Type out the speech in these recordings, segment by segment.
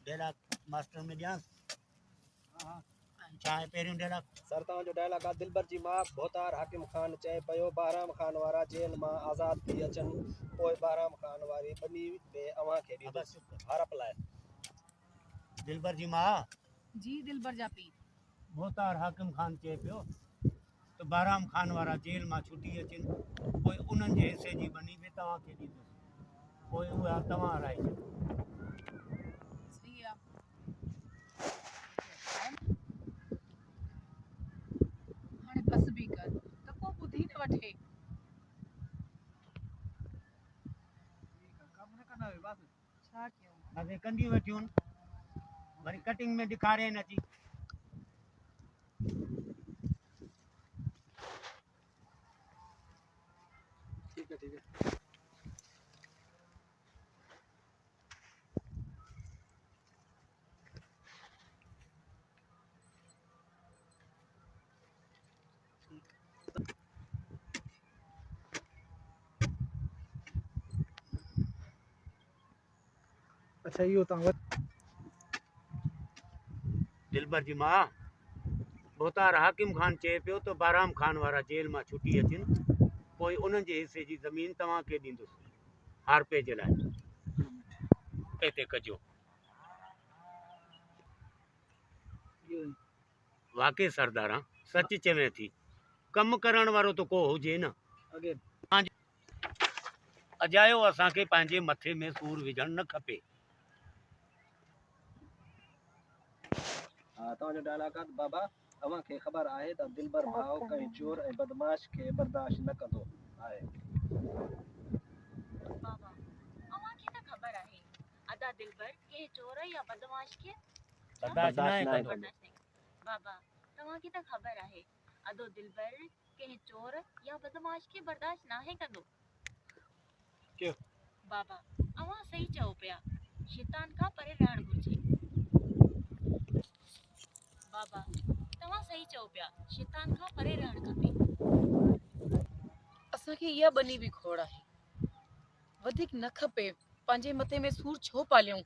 डेला master में ध्यान चाहे पेरियों डेला सरतां जो डायलॉग आ दिलबर जी मां भोतार हाकिम खान चए पयो बहराम खान वारा जेल मां आजाद थी अचन पोइ बहराम खान वारी बनी में अवां खे दी बस हरप लाए दिलबर जी मां जी दिलबर जापी भोतार हाकिम खान चए पियो तो बहराम खान वारा जेल मां छुटी अचन पोइ उन्हनि जे हिसे जी बनी में तव्हांखे ॾींदुसि पोइ उहा तव्हां हराइजो सही है हाणे बस भी कर त को ॿुधी न वठे कम न कंदा वे बस छा कयूं अॻे कंदियूं वेठियूं वरी कटिंग में ॾेखारे नथी ठीक है अच्छा यो ता दिलबर जी मां भोतार हाकिम खान चए पियो तो बहराम खान वारा जेल मां छुटी अचन पोइ उन्हनि जे हिसे जी ज़मीन तव्हांखे ॾींदुसि हारपे जे लाइ हिते कजो वाकई सरदारा सच चवे थी कम करण वारो तो को हुजे न अगे अजायो असांखे पंहिंजे मथे में सूर विझण न खपे हां ता जो डायलॉग आ बाबा अवां खे ख़बर आहे त दिलबर भाव कहीं चोर ऐं बदमाश खे बर्दाश्त न कंदो आहे बाबा अवां खे त ख़बर आहे अदा दिलबर के चोर या बदमाश खे बर्दाश्त न कंदो बाबा तव्हां खे त ख़बर आहे अदो दिलबर के चोर या बदमाश खे बर्दाश्त नाहे कंदो क्यों बाबा अवां सही चओ पिया शैतान खां परे रहण घुर्जे बाबा तव्हां सही चओ पिया शैतान खां परे रहण खपे असांखे इहा बनी भी खोड़ आहे वधीक न खपे पंहिंजे मथे में सूर छो पालियूं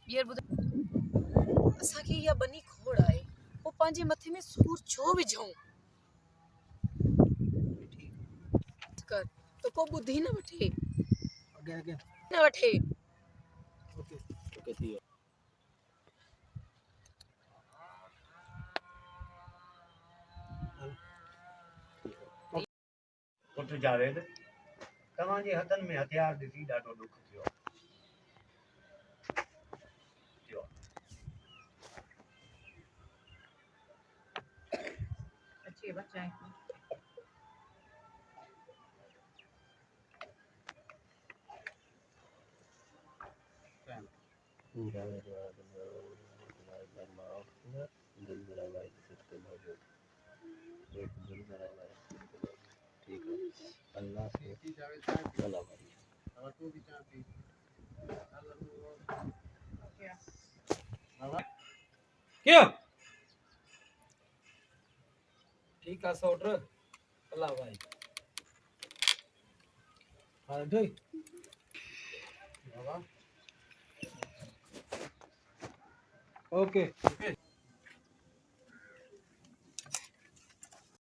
ॿीहर ॿुधायो असांखे इहा बनी खोड़ आहे पोइ पंहिंजे मथे में सूर छो विझूं कर त को ॿुधी न वठे अगे न वठे ओके थी वियो पुट जावेद तव्हांजे हथनि में हथियार ॾिसी ॾाढो ॾुख थियो अच्छी बच्चा है अल्लाह से क्यों ठीक है सौटर अल्लाह भाई हां ठीक बाबा ओके